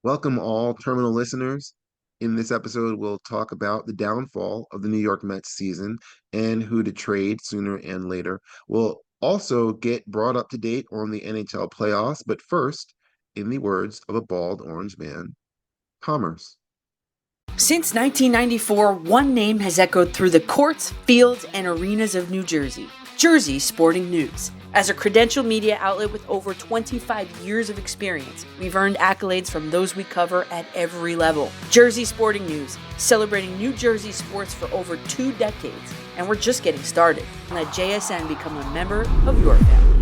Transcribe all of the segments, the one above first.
Welcome, all terminal listeners. In this episode, we'll talk about the downfall of the New York Mets season and who to trade sooner and later. We'll also get brought up to date on the NHL playoffs, but first, in the words of a bald orange man, commerce. Since 1994, one name has echoed through the courts, fields, and arenas of New Jersey: Jersey Sporting News. As a credentialed media outlet with over 25 years of experience, we've earned accolades from those we cover at every level. Jersey Sporting News, celebrating New Jersey sports for over 2 decades, and we're just getting started. Let JSN become a member of your family.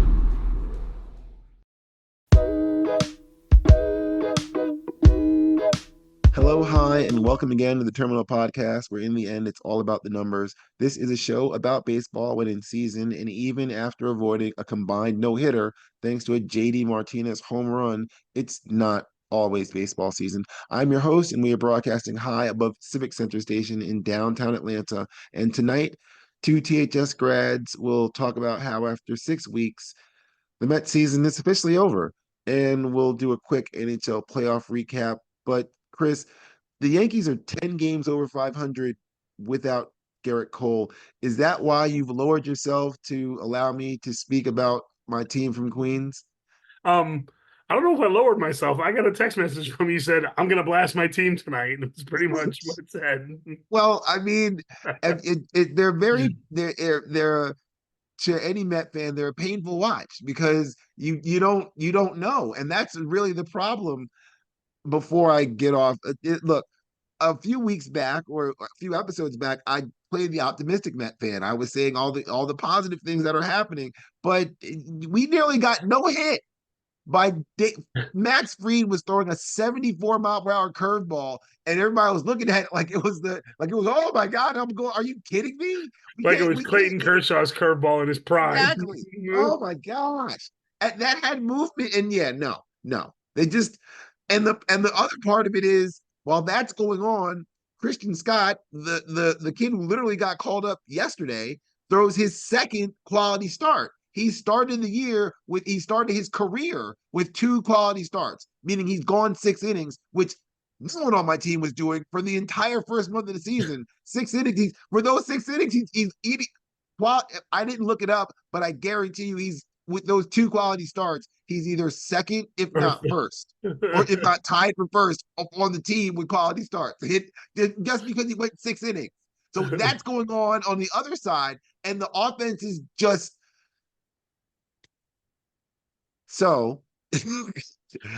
Hello, hi, and welcome again to the Terminal Podcast, where in the end, it's all about the numbers. This is a show about baseball when in season, and even after avoiding a combined no-hitter, thanks to a JD Martinez home run, it's not always baseball season. I'm your host, and we are broadcasting high above Civic Center Station in downtown Atlanta. And tonight, two THS grads will talk about how after 6 weeks, the Mets season is officially over, and we'll do a quick NHL playoff recap. But Chris, the Yankees are 10 games over 500 without Garrett Cole. Is that why you've lowered yourself to allow me to speak about my team from Queens? Um, I don't know if I lowered myself. I got a text message from you said I'm gonna blast my team tonight, and it's pretty much what it said. Well, I mean, they're to any Met fan, they're a painful watch because you don't know, and that's really the problem. Before I get off, look, a few weeks back or a few episodes back, I played the optimistic Met fan. I was saying all the positive things that are happening, but we nearly got no hit by Max Fried was throwing a 74 mile per hour curveball, and everybody was looking at it like it was oh my god, I'm going. Are you kidding me? Like it was We can't Clayton Kershaw's curveball in his prime. exactly. Oh my gosh, and that had movement, and yeah, no, they just and the other part of it is while that's going on, Christian Scott, the kid who literally got called up yesterday, throws his second quality start. He started his career with 2 quality starts, meaning he's gone 6 innings, which no one on my team was doing for the entire first month of the season. 6 innings. For those 6 innings, he's eating. Well, I didn't look it up, but I guarantee you, he's with those 2 quality starts. He's either second, if not first, or if not tied for first on the team with quality starts. Just because he went 6 innings. So that's going on the other side, and the offense is just so.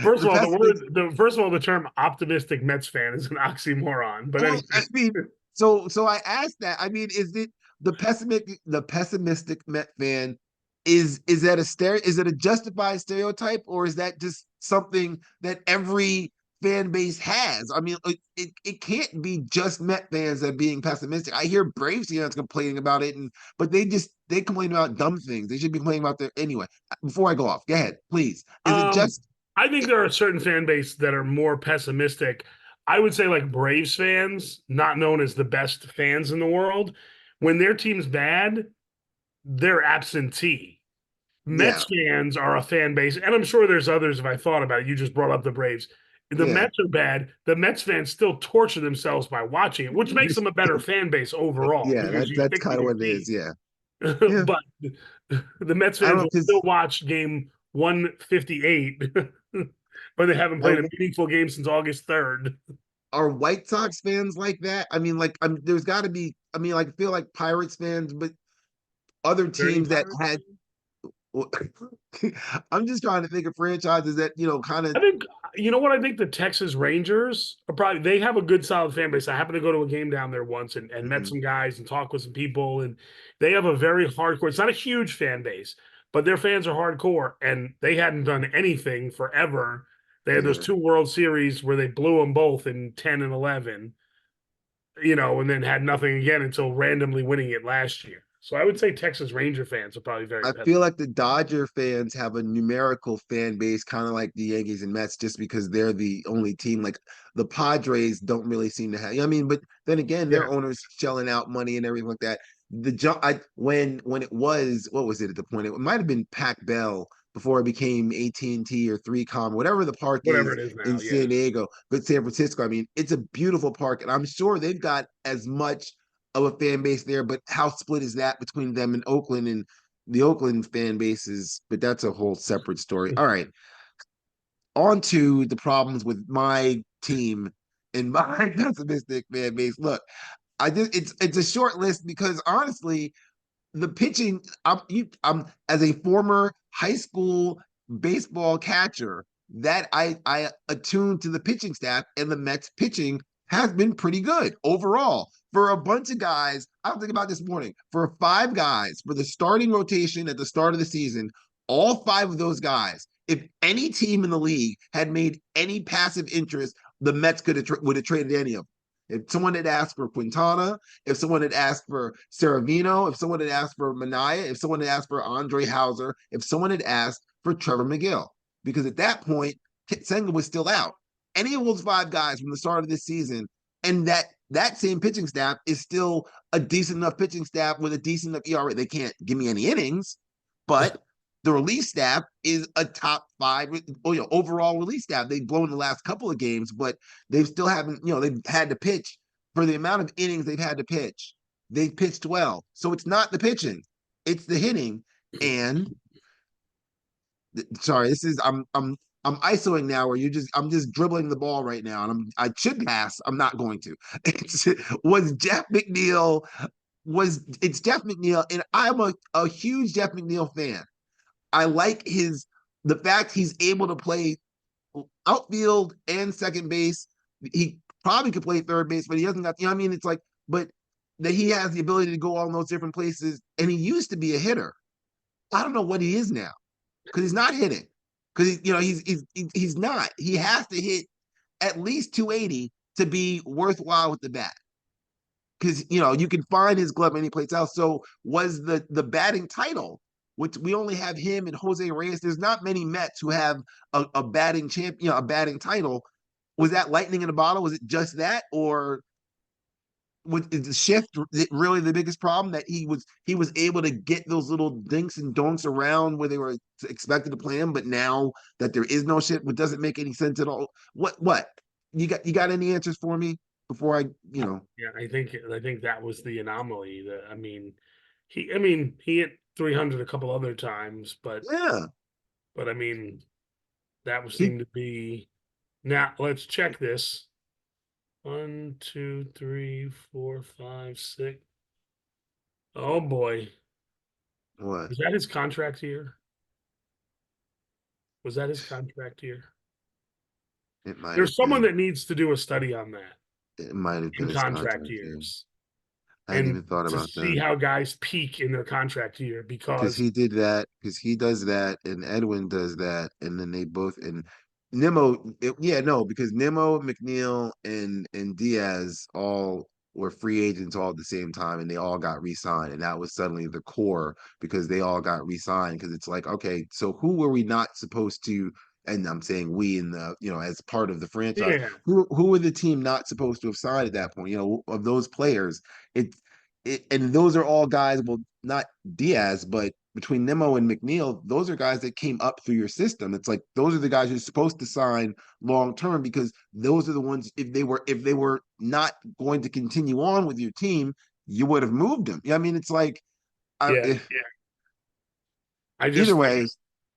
First of all, the term optimistic Mets fan is an oxymoron. But well, anyway. I mean, so I asked that. I mean, is it the pessimistic Met fan? Is that is it a justified stereotype, or is that just something that every fan base has? I mean, it can't be just Met fans that are being pessimistic. I hear Braves fans complaining about it, but they complain about dumb things. They should be complaining about their anyway. Before I go off, go ahead, please. Is it just I think there are certain fan base that are more pessimistic. I would say like Braves fans, not known as the best fans in the world, when their team's bad, they're absentee. yeah, Mets fans are a fan base, and I'm sure there's others if I thought about it. You just brought up the Braves. The yeah. Mets are bad. The Mets fans still torture themselves by watching it, which makes them a better fan base overall Yeah, because you that's stick with kind of your what it is. team. Yeah, yeah. But the Mets I don't fans know will because still watch game 158 when they haven't played a meaningful game since August 3rd. are White Sox fans like that? I mean, like, there's got to be. I mean, like, I feel like Pirates fans, but other Are there any teams that Pirates had. fans? I'm just trying to think of franchises that kind of. I think you know what I think the Texas Rangers are probably they have a good solid fan base. I happened to go to a game down there once and met Mhm. some guys and talked with some people and they have a very hardcore. It's not a huge fan base, but their fans are hardcore and they hadn't done anything forever. They had those Yeah, 2 World Series where they blew them both in 10 and 11, and then had nothing again until randomly winning it last year. So I would say Texas Ranger fans are probably very I pessimistic. feel like the Dodger fans have a numerical fan base, kind of like the Yankees and Mets, just because they're the only team. Like the Padres don't really seem to have. I mean, but then again, Yeah. their owners shelling out money and everything like that. The jump, when it was, what was it at the point? It might have been Pac Bell before it became AT&T or 3Com, whatever the park Whatever is it is in now. Yeah. San Diego, but San Francisco. I mean, it's a beautiful park, and I'm sure they've got as much of a fan base there. But how split is that between them and Oakland? And the Oakland fan base is, but that's a whole separate story. All right, on to the problems with my team and my pessimistic fan base. Look, I just it's a short list because honestly, the pitching. I'm as a former high school baseball catcher that I attuned to the pitching staff, and the Mets pitching has been pretty good overall for a bunch of guys. I was thinking about this morning for 5 guys for the starting rotation at the start of the season. All 5 of those guys, if any team in the league had made any passive interest, the Mets would have traded any of them. If someone had asked for Quintana, if someone had asked for Seravino, if someone had asked for Manaya, if someone had asked for Andre Hauser, if someone had asked for Trevor McGill, because at that point, Senga was still out. Any of those 5 guys from the start of this season, and that same pitching staff is still a decent enough pitching staff with a decent enough ERA. They can't give me any innings, but the release staff is a top 5 overall release staff. They've blown the last couple of games, but they've still haven't, they've had to pitch for the amount of innings they've had to pitch. They've pitched well. So it's not the pitching, it's the hitting. And sorry, this is I'm isoing now where I'm just dribbling the ball right now. And I should pass. I'm not going to. It's was Jeff McNeil it's Jeff McNeil, and I'm a huge Jeff McNeil fan. I like the fact he's able to play outfield and second base. He probably could play third base, but he doesn't got, I mean? It's like, but that he has the ability to go all those different places. And he used to be a hitter. I don't know what he is now because he's not hitting. Because he's not. He has to hit at least 280 to be worthwhile with the bat. Because you can find his glove any place else. So was the batting title, which we only have him and Jose Reyes. There's not many Mets who have a batting champion, a batting title. Was that lightning in a bottle? Was it just that, or is the shift really the biggest problem, that he was able to get those little dinks and donks around where they were expected to play him, but now that there is no shift, which doesn't make any sense at all. What you got any answers for me before I Yeah, I think that was the anomaly. That he hit 300 a couple other times, but yeah I mean that would he seem to be. Now let's check this. 1, 2, 3, 4, 5, 6. Oh boy, what was that his contract year? Was that his contract year? it might There's have someone been that needs to do a study on that it might have in been his contract contract thing. years I hadn't and even thought to about see that. how guys peak in their contract year because Because he does that and Edwin does that, and then they both, and yeah, no, because Nimmo, McNeil, and Diaz all were free agents all at the same time, and they all got re-signed, and that was suddenly the core because they all got re-signed, because it's like, okay, so who were we not supposed to? And I'm saying we in the, as part of the franchise, yeah, who were the team not supposed to have signed at that point? Of those players, it and those are all guys. Well, not Diaz, but between Nemo and McNeil, those are guys that came up through your system. It's like those are the guys you're supposed to sign long term, because those are the ones, if they were not going to continue on with your team, you would have moved them. Yeah, I mean, it's like yeah. I either just way,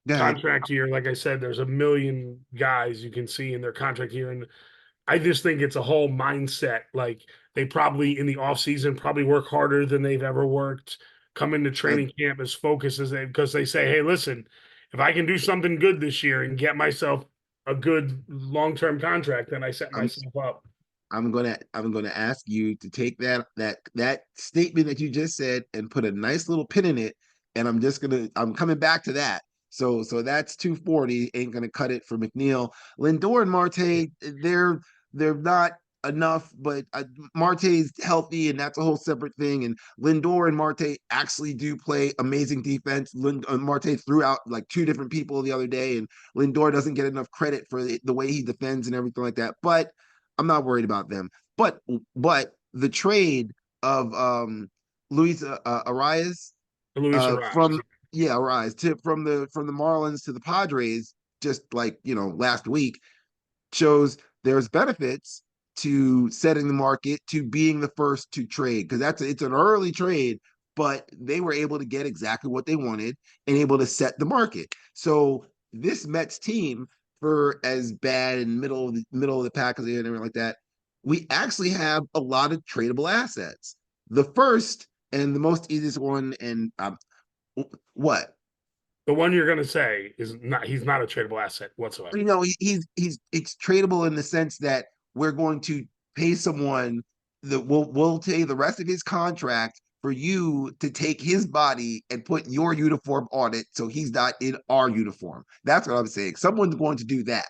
go ahead. contract year, like I said, there's a million guys you can see in their contract year, and I just think it's a whole mindset. Like they probably in the off season probably work harder than they've ever worked. Come into And training camp as focused as they, because they say, "Hey, listen, if I can do something good this year and get myself a good long term contract, then I set I'm myself up." I'm gonna ask you to take that statement that you just said and put a nice little pin in it, and I'm coming back to that. So that's 240. Ain't gonna cut it for McNeil. Lindor and Marte, they're not enough, but Marte's healthy, and that's a whole separate thing. And Lindor and Marte actually do play amazing defense. Marte threw out like 2 different people the other day, and Lindor doesn't get enough credit for the way he defends and everything like that. But I'm not worried about them. But the trade of Luis Arias Luis Arias, from yeah. yeah, rise to from the Marlins to the Padres, just like last week, shows there's benefits to setting the market, to being the first to trade, because it's an early trade, but they were able to get exactly what they wanted and able to set the market. So this Mets team, for as bad and middle of the pack as they are and everything like that, we actually have a lot of tradable assets. The first and the most easiest one, and what The one you're going to say is not. He's not a tradable asset whatsoever. he's tradable in the sense that we're going to pay someone that will pay the rest of his contract for you to take his body and put your uniform on it, so he's not in our uniform. That's what I'm saying. Someone's going to do that.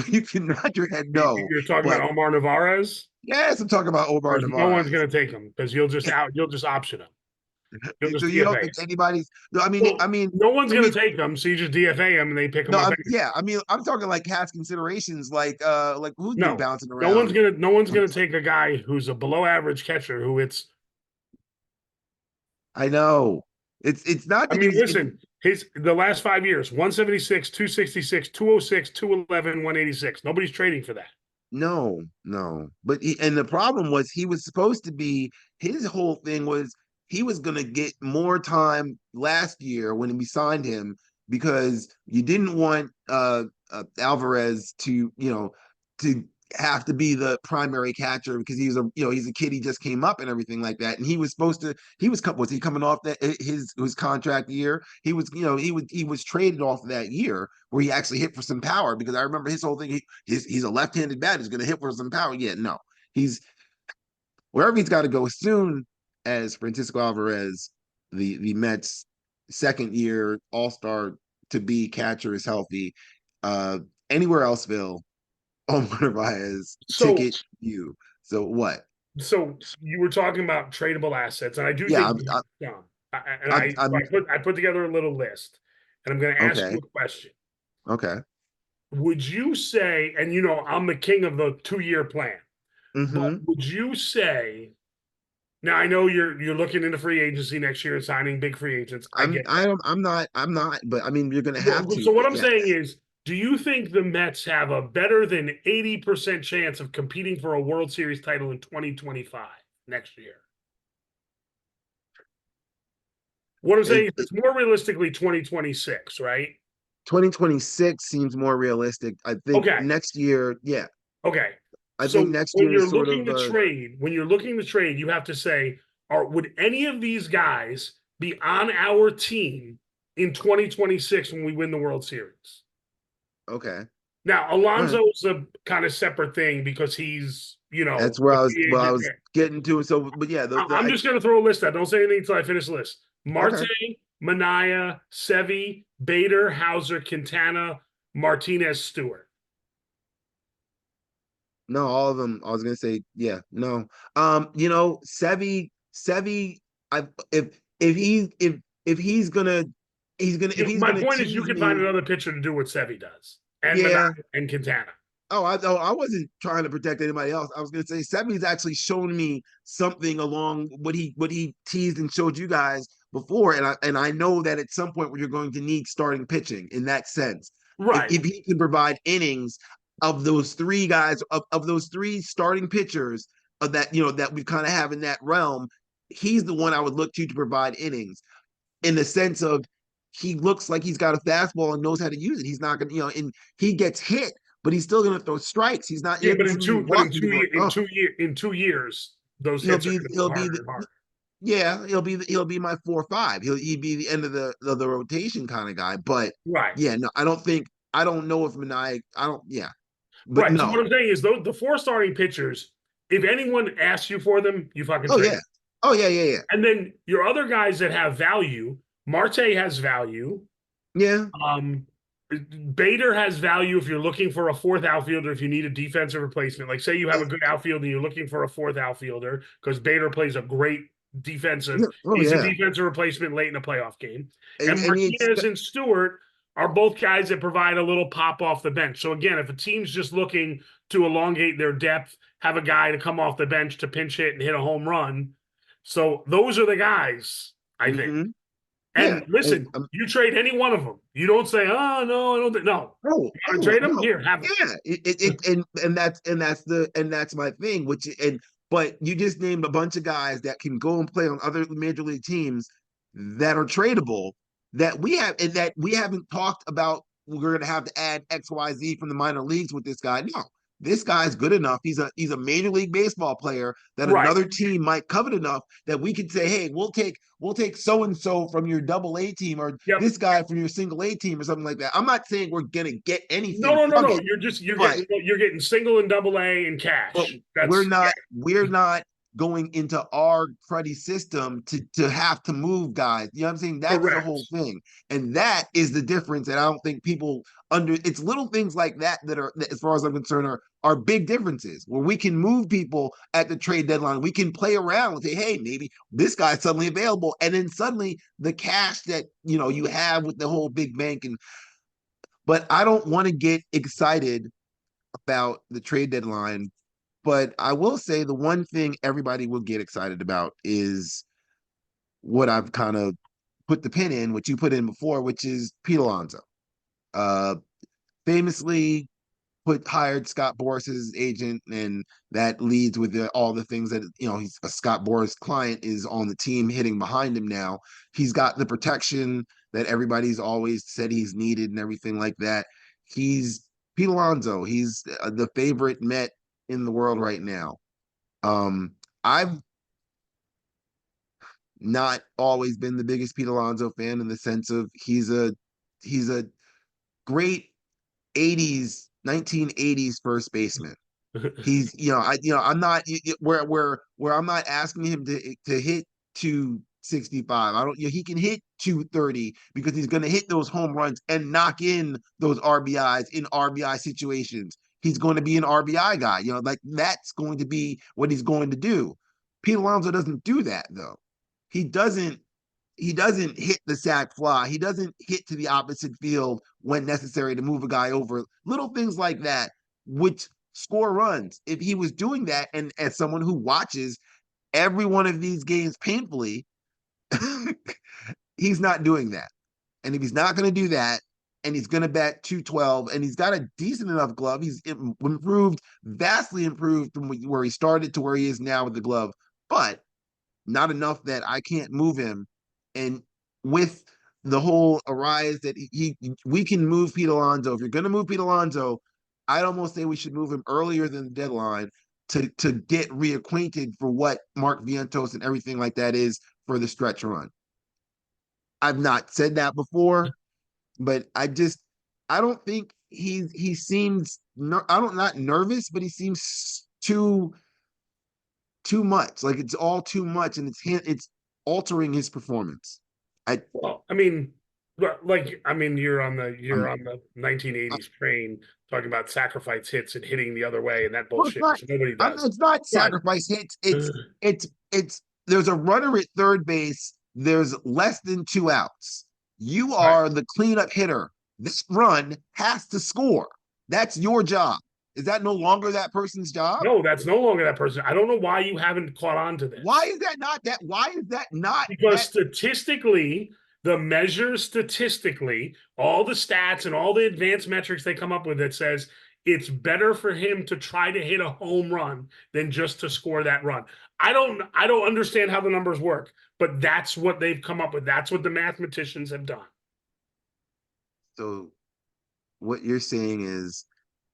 You can nod your head no, You're talking but about Omar Narvaez. yes, I'm talking about Omar There's no one's Narvaez. going to take him because you'll just option him. You'll So just you don't DFA think him. anybody's? No, Well, no one's I going mean, to take him, so you just DFA him and they pick him no, up. yeah, I'm talking like cash considerations, like who's been No, bouncing around. no one's gonna take a guy who's a below average catcher who it's. I know it's not I that mean, he's listen, the last 5 years, 176, 266, 206, 211, 186. Nobody's trading for that. no, but and the problem was he was supposed to be, his whole thing was he was going to get more time last year when we signed him, because you didn't want Alvarez to to have to be the primary catcher, because he's a kid, he just came up and everything like that, and he was supposed to, was he coming off that his contract year, he was traded off that year where he actually hit for some power, because I remember his whole thing, he's a left-handed bat, he's going to hit for some power. Yeah, no, he's wherever he's got to go as soon as Francisco Alvarez, the Mets second year all-star to be catcher, is healthy. uh Anywhere else, Phil, Omar Narvaez, So, ticket you. So what? so you were talking about tradable assets, and I do Yeah, think you have some. I'm I put together a little list, and I'm going to ask you okay. a question. Okay. Would you say, and I'm the king of the 2-year plan, but Mm-hmm. would you say? Now I know you're looking into free agency next year and signing big free agents. I get that. I'm not, but I mean, you're gonna have Well, to. so what But I'm yeah, saying is, do you think the Mets have a better than 80% chance of competing for a World Series title in 2025 next year? What I'm saying is it it's more realistically 2026, right? 2026 seems more realistic. I think Okay. next year, yeah. Okay. I think So next when year you're is sort looking of to trade, you have to say, would any of these guys be on our team in 2026 when we win the World Series? okay. Now, All right. Alonso's a kind of separate thing because he's, That's where a I was free well, I agent. was getting to. So, but yeah, I'm just going to throw a list out. Don't say anything until I finish the list. okay. Marte, Manaya, Sevi, Bader, Hauser, Quintana, Martinez, Stewart. No, all of them. I was gonna say, yeah, no. Sevi, I if he's gonna if he's My gonna point is you tease can find me, another pitcher to do what Sevi does, and Manaya yeah. and Quintana. I wasn't trying to protect anybody else. I was gonna say Sevi's actually shown me something along what he teased and showed you guys before, and I know that at some point where you're going to need starting pitching in that sense. Right, If he can provide innings of those three guys, of those three starting pitchers of that, that we kind of have in that realm, he's the one I would look to provide innings, in the sense of he looks like he's got a fastball and knows how to use it. He's not gonna, and he gets hit, but he's still gonna throw strikes. He's not, yeah, you're but not gonna be walking me like, oh, in 2 years, those he'll hits are be going to be he'll be harder the and harder. yeah, he'll be my 4 or 5. He'd be the end of the rotation kind of guy. But Right, yeah, no, I don't know if Manai, I don't, yeah, but right. So what no. I'm saying is, the 4 starting pitchers, if anyone asks you for them, you fucking Oh trade yeah. them. Oh yeah, yeah, yeah. And then your other guys that have value, Marte has value. Yeah. Um, Bader has value if you're looking for a fourth outfielder, if you need a defensive replacement. Like, say you have a good outfield and you're looking for a fourth outfielder, because Bader plays a great defensive. Yeah. Oh He's a yeah. defensive replacement late in a playoff game. And And he Martinez and Stewart are both guys that provide a little pop off the bench. So again, if a team's just looking to elongate their depth, have a guy to come off the bench to pinch hit and hit a home run. So those are the guys, I think. mm-hmm. Yeah. And listen, you trade any one of them. You don't say, "Oh no, I don't think." No, No, you want to trade them? no. Here, have them. Yeah, and that's my thing. But you just named a bunch of guys that can go and play on other major league teams that are tradable that we have and that we haven't talked about. We're going to have to add X, Y, Z from the minor leagues with this guy. No, this guy's good enough. He's a major league baseball player that Right. another team might covet enough that we could say, hey, we'll take so and so from your double A team or Yep. this guy from your single A team or something like that. I'm not saying we're gonna get No, anything no, no, from no. it, You're but getting single and double A and but cash. we're That's not we're not going into our cruddy system to have to move guys. You know what I'm saying? That's the correct. whole thing. And that is the difference. And I don't think people it's little things like that that are, as far as I'm concerned, are big differences where we can move people at the trade deadline. We can play around and say, hey, maybe this guy's suddenly available. And then suddenly the cash that you have with the whole big bank but I don't want to get excited about the trade deadline. But I will say the one thing everybody will get excited about is what I've kind of put the pin in, what you put in before, which is Pete Alonso. Uh, Famously hired Scott Boras as agent, and that leads with all the things that he's a Scott Boras client is on the team hitting behind him now. He's got the protection that everybody's always said he's needed and everything like that. He's Pete Alonso. He's the favorite Met in the world right now. I've not always been the biggest Pete Alonso fan in the sense of he's a great 80s 1980s first baseman. He's I'm not where I'm not asking him to hit 265. I don't he can hit 230 because he's going to hit those home runs and knock in those RBIs in RBI situations. He's going to be an RBI guy. Like that's going to be what he's going to do. Pete Alonso doesn't do that though. He doesn't hit the sac fly. He doesn't hit to the opposite field when necessary to move a guy over. Little things like that, which score runs. If he was doing that, and as someone who watches every one of these games painfully, he's not doing that. And if he's not going to do that, and he's going to bat 212, and he's got a decent enough glove, he's improved, vastly improved from where he started to where he is now with the glove, but not enough that I can't move him. And with the whole arise that we can move Pete Alonso. If you're going to move Pete Alonso, I'd almost say we should move him earlier than the deadline to get reacquainted for what Mark Vientos and everything like that is for the stretch run. I've not said that before, but I don't think he seems I don't not nervous, but he seems too much. Like it's all too much, and it's altering his performance. Well, I mean, you're on I'm, 1980s train talking about sacrifice hits and hitting the other way and that well, it's bullshit, not. which nobody does. It's not But sacrifice hits. It's. There's a runner at third base. There's less than 2 outs. You right. are the cleanup hitter. This run has to score. That's your job. Is that no longer that person's job? No, that's no longer that person. I don't know why you haven't caught on to this. Why is that not that? Why is that not Because that? statistically, the measure statistically, all the stats and all the advanced metrics they come up with that says it's better for him to try to hit a home run than just to score that run. I don't understand how the numbers work, but that's what they've come up with. That's what the mathematicians have done. So what you're saying is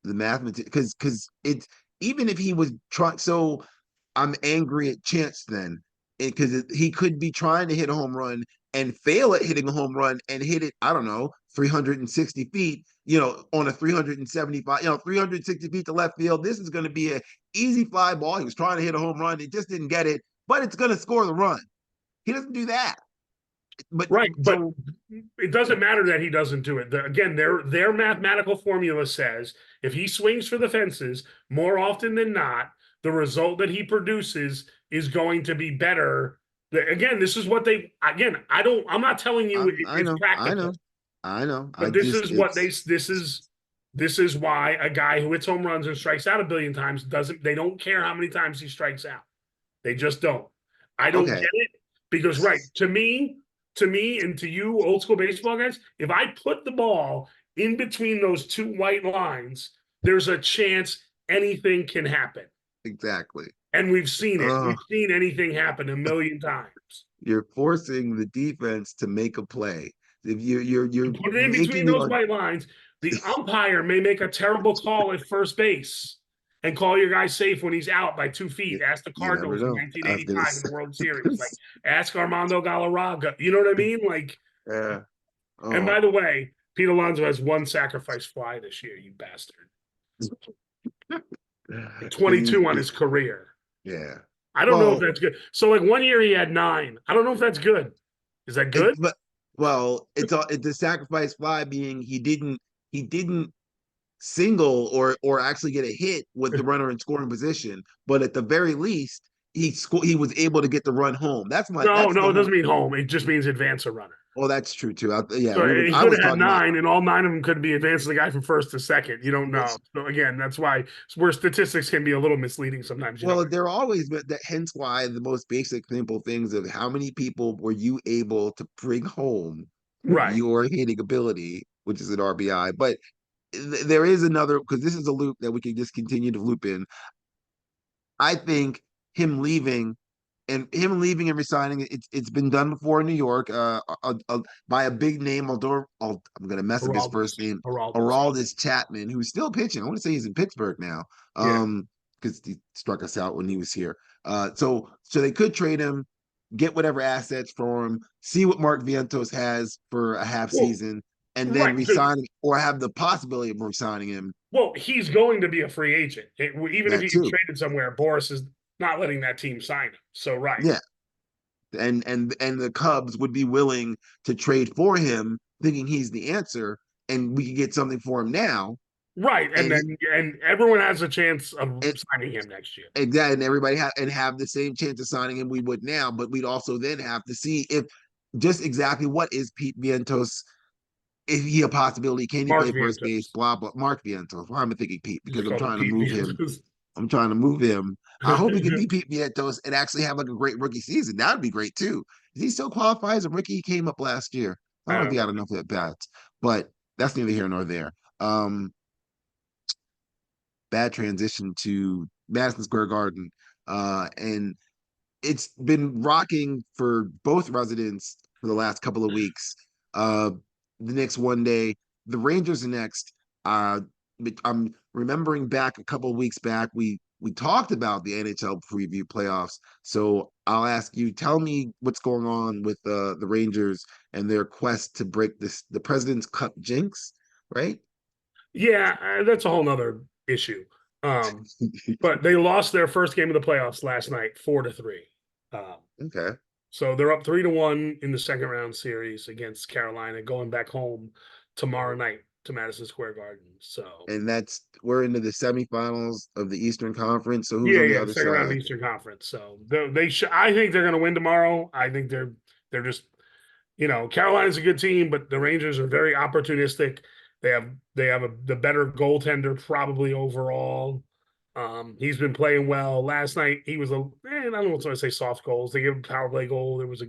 the mathematician because it's even if he was trying. So I'm angry at Chance then because he could be trying to hit a home run and fail at hitting a home run and hit it, I don't know, 360 feet, on a 375, 360 feet to left field. This is going to be a easy fly ball. He was trying to hit a home run. He just didn't get it, but it's going to score the run. He doesn't do that. But Right, but so it doesn't matter that he doesn't do it. Again, their mathematical formula says if he swings for the fences more often than not, the result that he produces is going to be better. Again, this is what they. Again, I'm not telling you I it's know, practical, I know. but this is why a guy who hits home runs and strikes out a billion times doesn't. They don't care how many times he strikes out. They just don't. I don't Okay. get it because, right, to me, to me and to you, old school baseball guys, if I put the ball in between those two white lines, there's a chance anything can happen. Exactly. And we've seen it. Uh, We've seen anything happen a million times. you're forcing the defense to make a play. If you're You put it in between making it those on. white lines, the umpire may make a terrible call at first base and call your guy safe when he's out by 2 feet. Ask the You never Cardinals in know. I was gonna 1985 in say. the World Series. Like, ask Armando Galarraga. You know what I mean? Like, Yeah. and Oh. by the way, Pete Alonso has one sacrifice fly this year, you bastard. 22 on his career. Yeah. I don't know if Well, that's good. So, like, 1 year he had 9. I don't know if that's good. Is that good? but it's a sacrifice fly, being he didn't single or actually get a hit with the runner in scoring position, but at the very least he was able to get the run home. No, That's no, the it whole. doesn't mean home. It just means advance a runner. Well, that's true too. Yeah, So he I could was have had talking about. 9, and all 9 of them could be advancing the guy from first to second. You don't know. So again, that's why where statistics can be a little misleading sometimes. You know, Well, there are always been that, hence why the most basic, simple things of how many people were you able to bring home right? your hitting ability, which is an RBI. But there is another, because this is a loop that we can just continue to loop in. I think him leaving and resigning, it's been done before in New York, by a big name, although I'm gonna mess up his first Geraldus, name, Geraldus. Aroldis Chapman, who's still pitching. I want to say he's in Pittsburgh now, Yeah. because he struck us out when he was here. So they could trade him, get whatever assets for him, see what Mark Vientos has for a half Well, season, and then right. resign him, or have the possibility of resigning him. Well, he's going to be a free agent. Even if That he gets too. traded somewhere, Boris is not letting that team sign him. So, right. Yeah. And the Cubs would be willing to trade for him, thinking he's the answer, and we could get something for him now. Right. And And then and everyone has a chance of and, signing him next year. and everybody have the same chance of signing him we would now, but we'd also then have to see if just exactly what is Pete Vientos, if he a possibility, can he Mark play first base, Vientos. blah blah. Mark Vientos. Why am I thinking Pete? Just Because I'm called him trying to Pete move him. Vientos. I'm trying to move him. I hope he can be Pete Vientos and actually have like a great rookie season. That would be great too. Does he still qualify as a rookie? He came up last year. I I don't know if don't he know. got enough at bats, but that's neither here nor there. Bad transition to Madison Square Garden. And it's been rocking for both residents for the last couple of weeks. Uh, the Knicks one day, the Rangers the next. I'm remembering back a couple of weeks back, we talked about the NHL preview playoffs. So I'll ask you, tell me what's going on with the Rangers and their quest to break the President's Cup jinx, right? Yeah, that's a whole nother issue. But they lost their first game of the playoffs last night, 4-3. Um, Okay. so they're up 3-1 in the second round series against Carolina, going back home tomorrow night to Madison Square Garden. So And we're into the semifinals of the Eastern Conference. So who's yeah, on the yeah, other second round of the side? Eastern Conference. So I think they're going to win tomorrow. I think they're just Carolina's a good team, but the Rangers are very opportunistic. They have the better goaltender probably overall. He's been playing well. Last night he was I don't know what I say soft goals. They gave him a power play goal. There was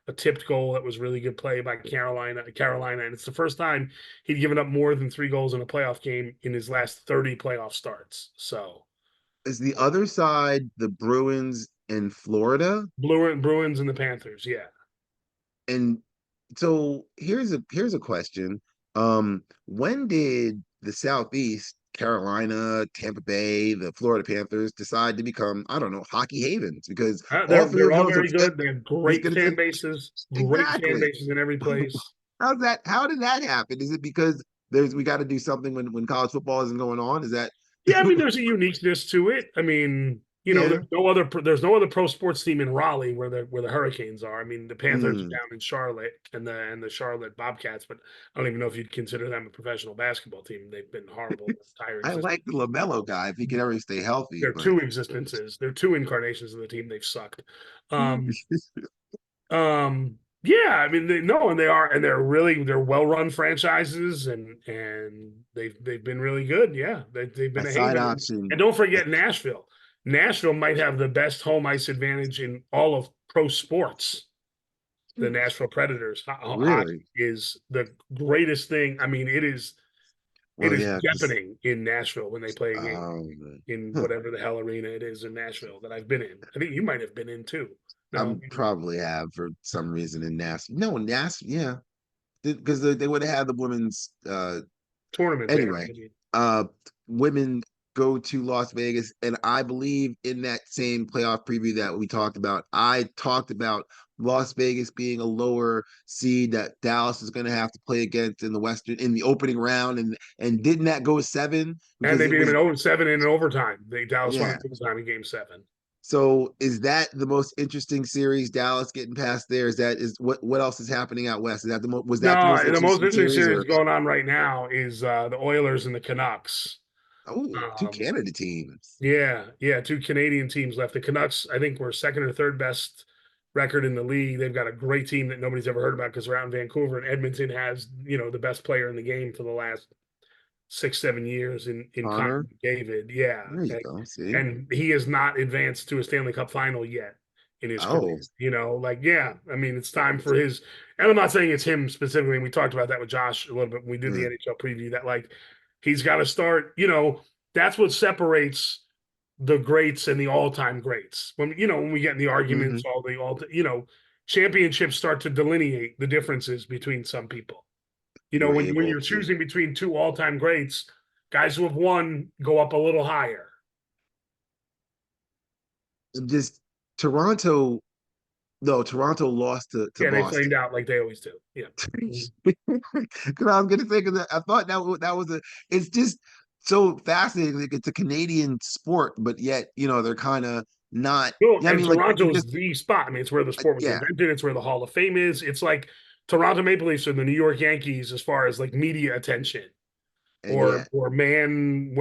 a tipped goal that was really good play by Carolina, and it's the first time he'd given up more than 3 goals in a playoff game in his last 30 playoff starts. So Is the other side the Bruins in Florida? Bruins and the Panthers, yeah. And so here's a question. When did the Southeast, Carolina, Tampa Bay, the Florida Panthers decide to become, I don't know, hockey havens? Because all three They're of all those are, very good. They have I was gonna say, great fan exactly. bases in every place. How did that happen? Is it because we got to do something when college football isn't going on? Is that Yeah, I mean, there's a uniqueness to it. I mean, yeah? there's no other pro sports team in Raleigh where the Hurricanes are. I mean, the Panthers are Mm. down in Charlotte and the Charlotte Bobcats, but I don't even know if you'd consider them a professional basketball team. They've been horrible their entire I existence. like the LaMelo guy if he can ever stay healthy, They're but two existences. They're two incarnations of the team. They've sucked. Um, yeah, I mean, and they're well run franchises, and they've been really good. Yeah, they've a been a side haven, option. and don't forget Nashville. Nashville might have the best home ice advantage in all of pro sports. the Nashville Predators. Hockey Really? is the greatest thing. I mean, it Well, is yeah, because deafening in Nashville when they play a game in huh, whatever the hell arena it is in Nashville that I've been in. I think you might have been in too. No, I'm probably have for some reason in NAS. No, NAS, yeah, because they would have had the women's tournament there. anyway, uh women go to Las Vegas, and I believe in that same playoff preview that we talked about, I talked about Las Vegas being a lower seed that Dallas is going to have to play against in the Western in the opening round, and didn't that go 7 And because they it beat him was in 0-7 in overtime. They Dallas won in yeah. overtime in Game 7. So is that the most interesting series? Dallas getting past there? Is what else is happening out west? Is that was that the No, most the most interesting interesting series series or going on right now is the Oilers and the Canucks. oh, two Um, Canada teams? yeah, two Canadian teams left. The Canucks, I think, were second or third best record in the league. They've got a great team that nobody's ever heard about because they're out in Vancouver, and Edmonton has the best player in the game for the last 6-7 years in Connor Connor? McDavid. Yeah, There you go. See? and he has not advanced to a Stanley Cup final yet in his career. Oh, Yeah, I mean, it's time for his. And I'm not saying it's him specifically. We talked about that with Josh a little bit when we did the mm, NHL preview. That he's got to start. That's what separates the greats and the all-time greats. When we get in the hmm arguments, championships start to delineate the differences between some people. You're When able you're to choosing between two all-time greats, guys who have won go up a little higher. just Toronto. No, Toronto lost to Yeah, they Boston. flamed out like they always do. Yeah. Because I was gonna say, because I thought that was a. It's just so fascinating. Like it's a Canadian sport, but yet they're kind of not. Well, Yeah, I and mean, like you Toronto's just the spot. I mean, it's where the sport was yeah, invented. It's where the Hall of Fame is. It's like Toronto Maple Leafs are the New York Yankees as far as like media attention and yeah, or Man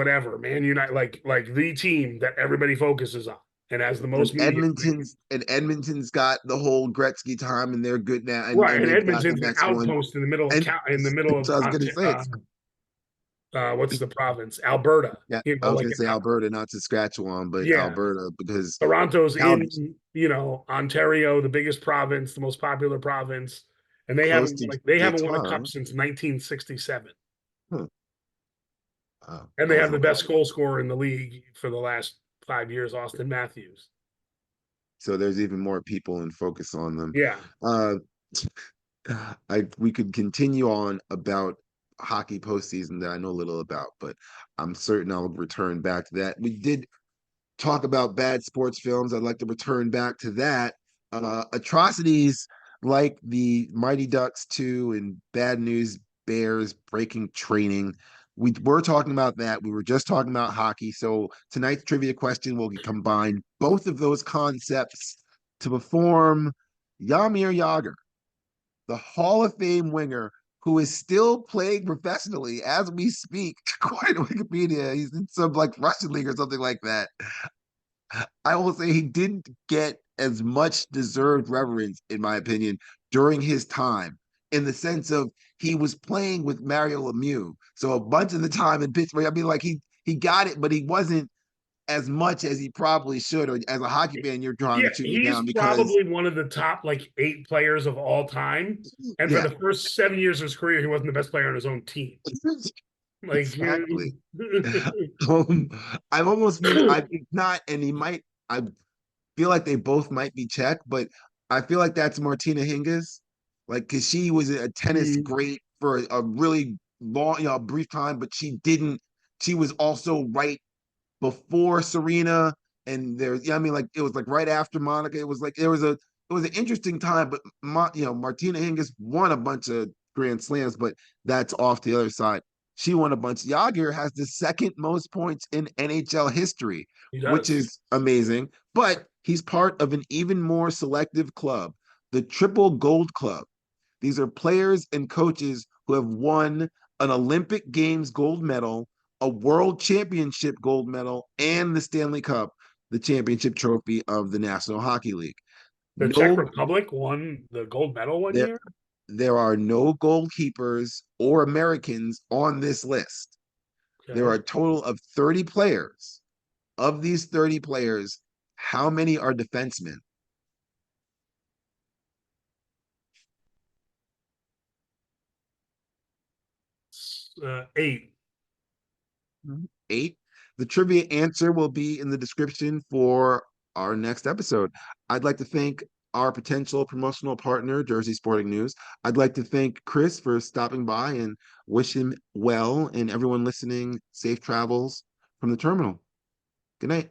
United, like the team that everybody focuses on and has the and most media. Edmonton's got the whole Gretzky time, and they're good now, Right, and and they've got the Edmonton's an next one. outpost in the middle of And in the middle so of I was gonna say it's what's the province? Alberta. yeah, I was Like gonna say Alberta, not Saskatchewan, but yeah, Alberta because Toronto's Cal in Ontario, the biggest province, the most popular province, and they close haven't to they haven't won a cup Detroit. since 1967, Huh. and I they was have the looking. best goal scorer in the league for the last 5 years, Austin Matthews. So there's even more people in focus on them. Yeah, Uh, we could continue on about hockey postseason that I know little about, but I'm certain I'll return back to that. We did talk about bad sports films. I'd like to return back to that. Atrocities like the Mighty Ducks 2 and Bad News Bears breaking training. We were talking about that. We were just talking about hockey. So tonight's trivia question will combine both of those concepts to perform Yamir Yager, the Hall of Fame winger who is still playing professionally as we speak. According to Wikipedia, he's in some like Russian league or something like that. I will say he didn't get as much deserved reverence, in my opinion, during his time, in the sense of he was playing with Mario Lemieux. So a bunch of the time in Pittsburgh, I mean, like he got it, but he wasn't as much as he probably should. Or as a hockey fan, you're trying yeah, to shoot me he's down because probably one of the top like 8 players of all time, and for yeah, the first 7 years of his career, he wasn't the best player on his own team. Like, exactly. Um, I've almost been I not, and he might. I feel like they both might be Czech, but I feel like that's Martina Hingis, like because she was a tennis great for a really long, brief time, but she didn't. She was also right before Serena, and there's, I mean, like it was like right after Monica. It was like it was an interesting time, but Martina Hingis won a bunch of Grand Slams, but that's off the other side. She won a bunch. Yager has the second most points in NHL history, he which does. is amazing. But he's part of an even more selective club, the Triple Gold Club. These are players and coaches who have won an Olympic Games gold medal, a World Championship gold medal, and the Stanley Cup, the championship trophy of the National Hockey League. The Czech No, Republic won the gold medal one there, year. there are no goalkeepers or Americans on this list. There are Okay. a total of 30 players. Of these 30 players, how many are defensemen? 8. 8. The trivia answer will be in the description for our next episode. I'd like to thank our potential promotional partner, Jersey Sporting News. I'd like to thank Chris for stopping by and wish him well, and everyone listening safe travels from the terminal. Good night.